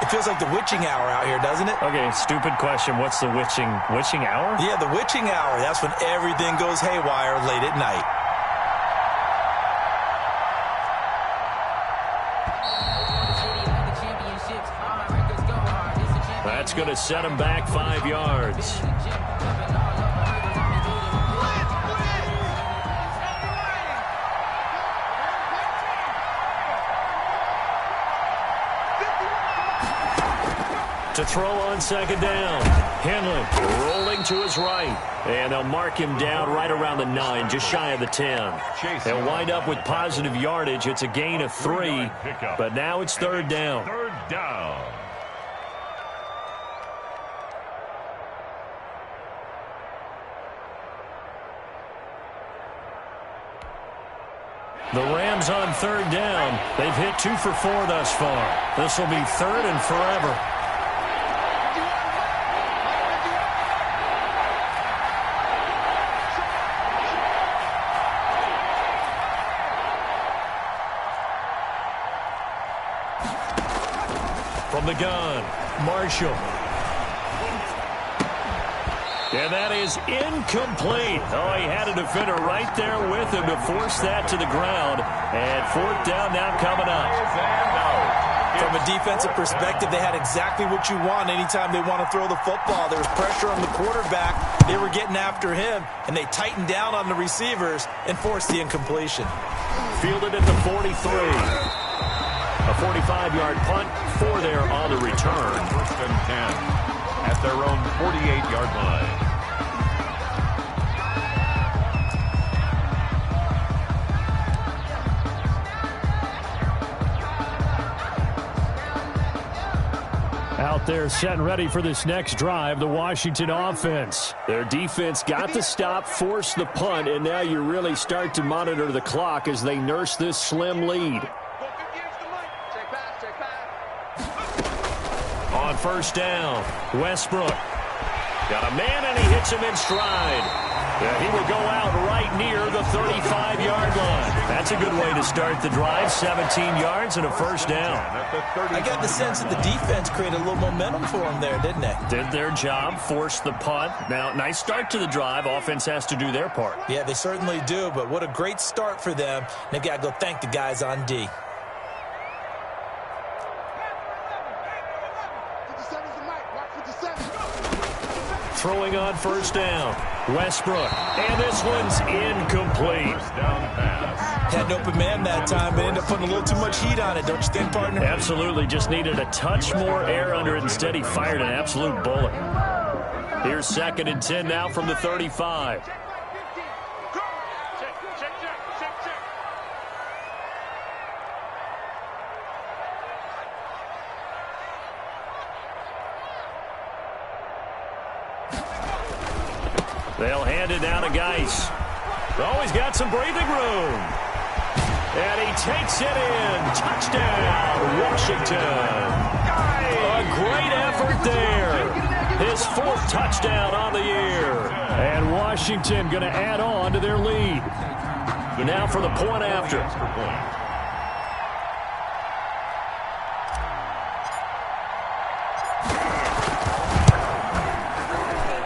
It feels like the witching hour out here, doesn't it? Okay, stupid question. What's the witching hour? Yeah, the witching hour. That's when everything goes haywire late at night. That's going to set him back 5 yards. To throw on second down. Henley rolling to his right. And they'll mark him down right around the 9, just shy of the 10. They'll wind up with positive yardage. It's a gain of 3, but now it's third down. Third down. The Rams on third down. They've hit 2 for 4 thus far. This will be third and forever. From the gun, Marshall. And that is incomplete. Oh, he had a defender right there with him to force that to the ground. And fourth down now coming up. From a defensive perspective, they had exactly what you want anytime they want to throw the football. There was pressure on the quarterback. They were getting after him, and they tightened down on the receivers and forced the incompletion. Fielded at the 43. A 45-yard punt, 4 there on the return. First and 10 at their own 48-yard line. Out there set and ready for this next drive, the Washington offense. Their defense got the stop, forced the punt, and now you really start to monitor the clock as they nurse this slim lead. On first down, Westbrook. Got a man, and he hits him in stride. Yeah, he will go out right near the 35-yard line. That's a good way to start the drive. 17 yards and a first down. I got the sense that the defense created a little momentum for them there, didn't they? Did their job, forced the punt. Now, nice start to the drive. Offense has to do their part. Yeah, they certainly do, but what a great start for them. They got to go thank the guys on D. Throwing on first down, Westbrook, and this one's incomplete. First down pass. Had an open man that time, but ended up putting a little too much heat on it, don't you think, partner? Absolutely, just needed a touch more air under it. Instead, he fired an absolute bullet. Here's second and 10 now from the 35. They'll hand it down to Geis. Oh, he's got some breathing room. And he takes it in. Touchdown, Washington. A great effort there. His 4th touchdown on the year. And Washington going to add on to their lead. Now for the point after.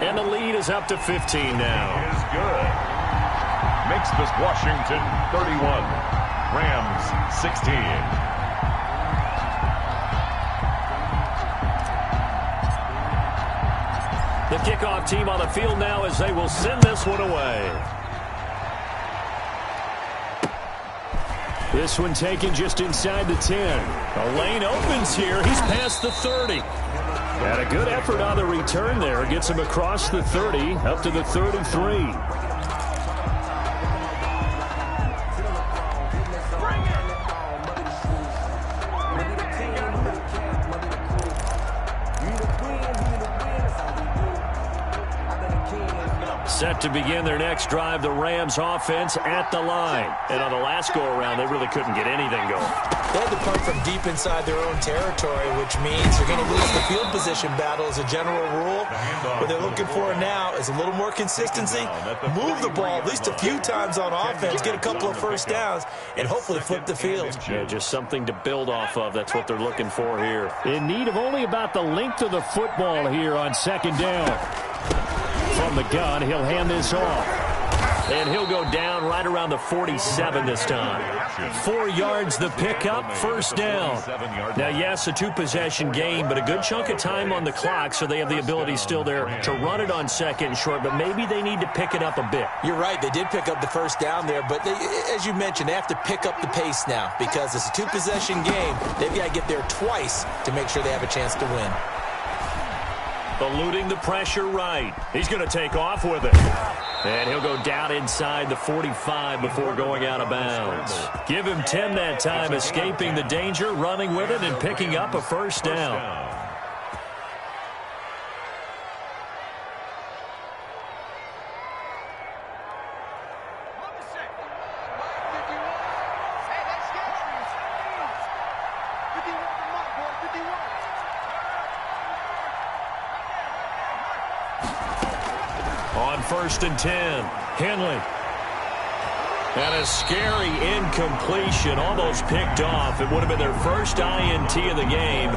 And the lead is up to 15 now. Is good. Makes this Washington 31. Rams 16. The kickoff team on the field now as they will send this one away. This one taken just inside the 10. A lane opens here. He's past the 30. And a good effort on the return there. Gets him across the 30, up to the 33. Set to begin their next drive, the Rams offense at the line. And on the last go-around, they really couldn't get anything going. They had to punt from deep inside their own territory, which means you're going to lose the field position battle as a general rule. What they're looking for now is a little more consistency, move the ball at least a few times on offense, get a couple of first downs, and hopefully flip the field. Yeah, just something to build off of. That's what they're looking for here. In need of only about the length of the football here on second down. From the gun, he'll hand this off. And he'll go down right around the 47 this time. 4 yards the pickup, first down. Now, yes, a 2-possession game, but a good chunk of time on the clock, so they have the ability still there to run it on second and short, but maybe they need to pick it up a bit. You're right. They did pick up the first down there, but as you mentioned, they have to pick up the pace now because it's a 2-possession game. They've got to get there twice to make sure they have a chance to win. Eluding the pressure right. He's going to take off with it. And he'll go down inside the 45 before going out of bounds. Give him 10 that time, escaping the danger, running with it, and picking up a first down. On 1st and 10, Henley. And a scary incompletion, almost picked off. It would have been their first INT of the game.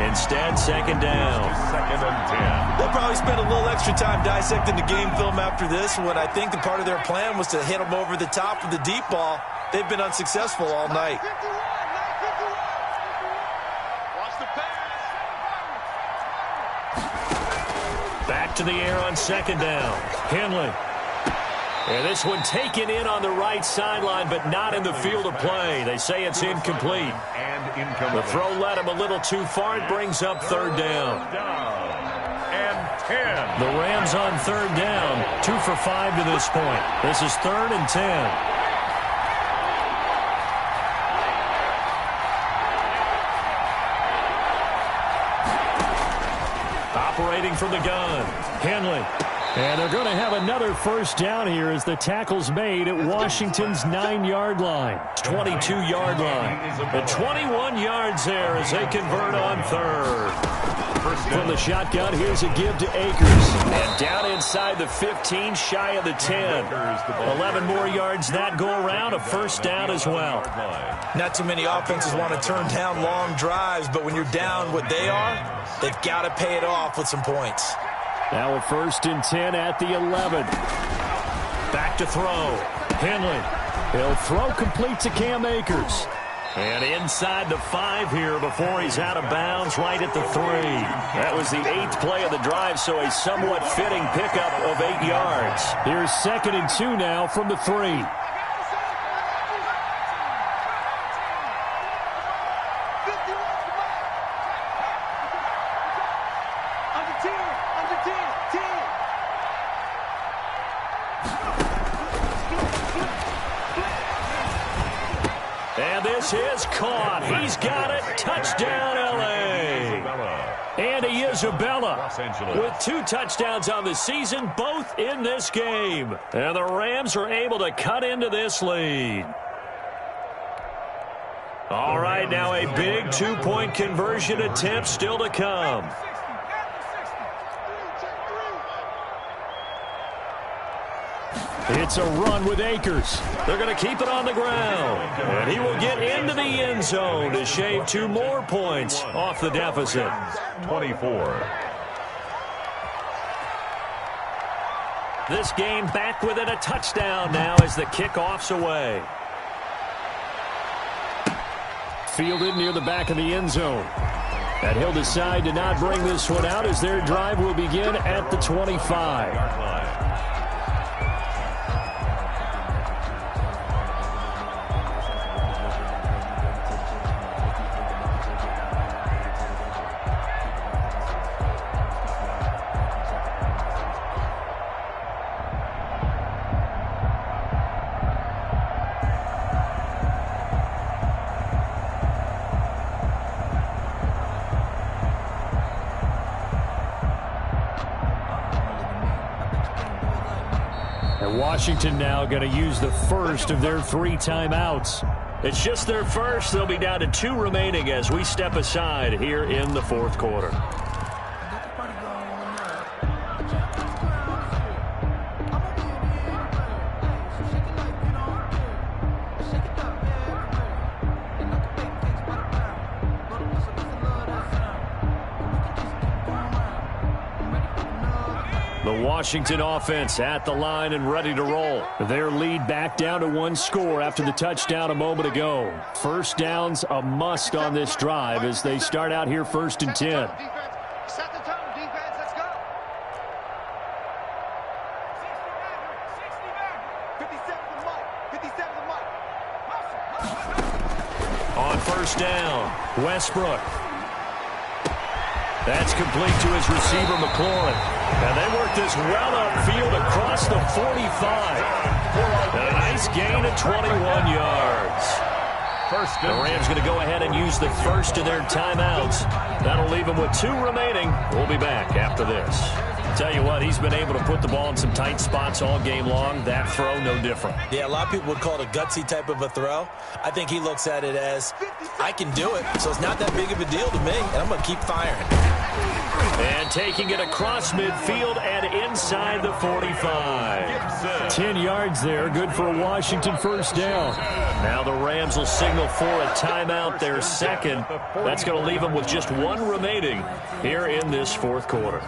Instead, second down. 2nd and 10. They'll probably spend a little extra time dissecting the game film after this one. I think the part of their plan was to hit them over the top of the deep ball. They've been unsuccessful all night. Back to the air on second down. Henley. And this one taken in on the right sideline, but not in the field of play. They say it's incomplete. The throw led him a little too far. It brings up third down. And 10. The Rams on third down. 2 for 5 to this point. This is 3rd and 10. Operating from the gun, Henley. And they're going to have another first down here as the tackle's made at Washington's 9-yard line. 22-yard line. And 21 yards there as they convert on third. From the shotgun, here's a give to Akers. And down inside the 15, shy of the 10. 11 more yards that go around, a first down as well. Not too many offenses want to turn down long drives, but when you're down what they are, they've got to pay it off with some points. Now a 1st and 10 at the 11. Back to throw. Henley. He'll throw complete to Cam Akers. And inside the 5 here before he's out of bounds right at the 3. That was the 8th play of the drive, so a somewhat fitting pickup of 8 yards. Here's 2nd and 2 now from the 3. And this is caught. He's got it. Touchdown, L.A. Andy Isabella with 2 touchdowns on the season, both in this game. And the Rams are able to cut into this lead. All right, now a big 2-point conversion attempt still to come. It's a run with Akers. They're going to keep it on the ground. And he will get into the end zone to shave 2 more points off the deficit. 24. This game back within a touchdown now as the kickoff's away. Fielded near the back of the end zone. And he'll decide to not bring this one out as their drive will begin at the 25. And Washington now going to use the first of their 3 timeouts. It's just their first. They'll be down to 2 remaining as we step aside here in the 4th quarter. The Washington offense at the line and ready to roll. Their lead back down to 1 score after the touchdown a moment ago. First downs a must on this drive as they start out here 1st and 10. Set the tone, defense. Let's go. 57 to Mike. 57 to Mike. On 1st down, Westbrook. That's complete to his receiver, McLaurin. And they work this well upfield across the 45. And a nice gain of 21 yards. The Rams going to go ahead and use the first of their timeouts. That'll leave them with 2 remaining. We'll be back after this. Tell you what, he's been able to put the ball in some tight spots all game long. That throw, no different. Yeah, a lot of people would call it a gutsy type of a throw. I think he looks at it as, I can do it, so it's not that big of a deal to me, and I'm going to keep firing. And taking it across midfield and inside the 45. 10 yards there, good for a Washington first down. Now the Rams will signal for a timeout, their second. That's going to leave them with just 1 remaining here in this 4th quarter.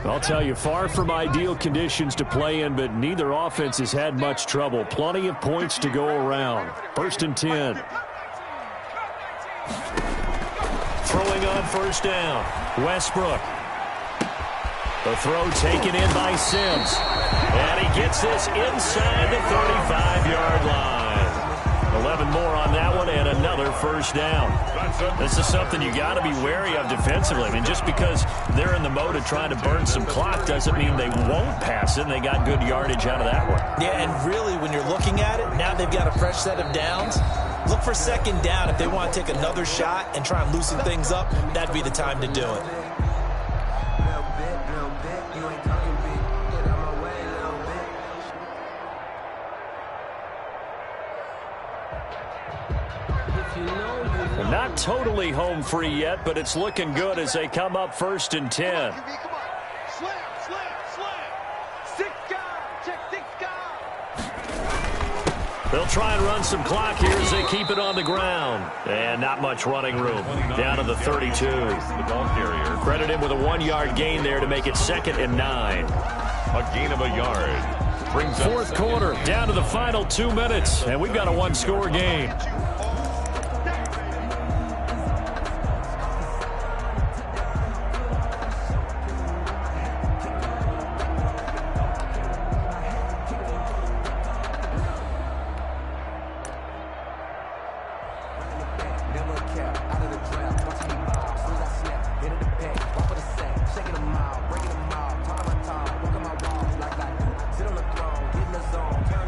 I'll tell you, far from ideal conditions to play in, but neither offense has had much trouble. Plenty of points to go around. 1st and 10. Throwing on 1st down, Westbrook. The throw taken in by Sims. And he gets this inside the 35-yard line. 11 more on that one and another first down. This is something you got to be wary of defensively. I mean, just because they're in the mode of trying to burn some clock doesn't mean they won't pass it, and they got good yardage out of that one. Yeah, and really, when you're looking at it, now they've got a fresh set of downs. Look for 2nd down. If they want to take another shot and try and loosen things up, that'd be the time to do it. Not totally home free yet, but it's looking good as they come up 1st and 10. Come on. Slam, slam, slam. 6 guys. Check 6 guys. They'll try and run some clock here as they keep it on the ground. And not much running room. Down to the 32. Credit him with a 1-yard gain there to make it 2nd and 9. A gain of a yard. Brings 4th quarter, down to the final 2 minutes. And we've got a 1-score game.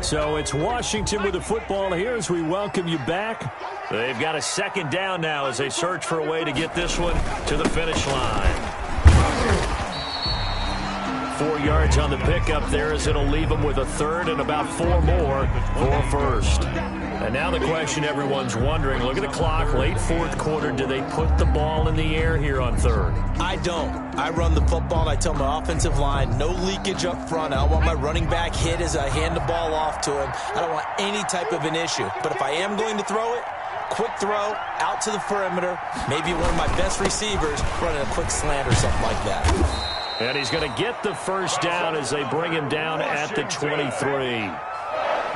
So it's Washington with the football here as we welcome you back. They've got a 2nd down now as they search for a way to get this one to the finish line. 4 yards on the pickup there as it'll leave them with a 3rd and about 4 more for a 1st. And now the question everyone's wondering, look at the clock, late 4th quarter, do they put the ball in the air here on 3rd? I don't. I run the football, and I tell my offensive line, no leakage up front. I don't want my running back hit as I hand the ball off to him. I don't want any type of an issue. But if I am going to throw it, quick throw, out to the perimeter, maybe one of my best receivers running a quick slant or something like that. And he's going to get the 1st down as they bring him down at the 23.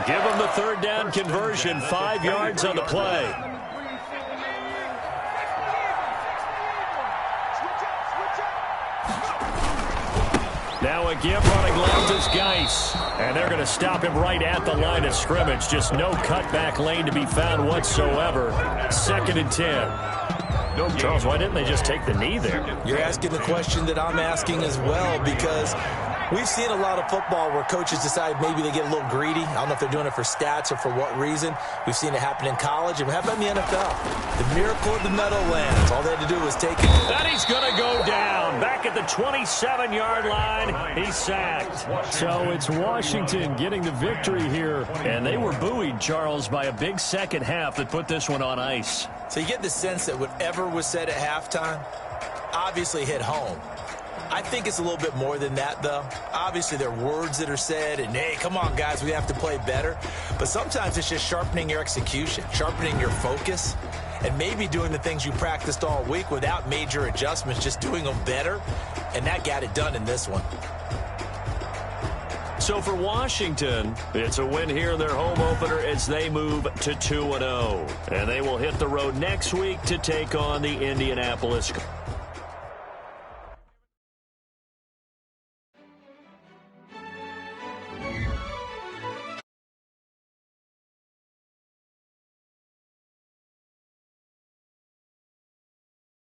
Give him the 3rd down conversion, 5 yards on the play. Now again running left is Geis. And they're going to stop him right at the line of scrimmage. Just no cutback lane to be found whatsoever. 2nd and 10. Charles, why didn't they just take the knee there? You're asking the question that I'm asking as well, because we've seen a lot of football where coaches decide maybe they get a little greedy. I don't know if they're doing it for stats or for what reason. We've seen it happen in college, and it happened in the NFL. The miracle of the Meadowlands. All they had to do was take it. And he's going to go down. Back at the 27-yard line, he's sacked. So it's Washington getting the victory here. And they were buoyed, Charles, by a big second half that put this one on ice. So you get the sense that whatever was said at halftime obviously hit home. I think it's a little bit more than that, though. Obviously, there are words that are said, and, hey, come on, guys, we have to play better. But sometimes it's just sharpening your execution, sharpening your focus, and maybe doing the things you practiced all week without major adjustments, just doing them better, and that got it done in this one. So for Washington, it's a win here in their home opener as they move to 2-0. And they will hit the road next week to take on the Indianapolis Colts.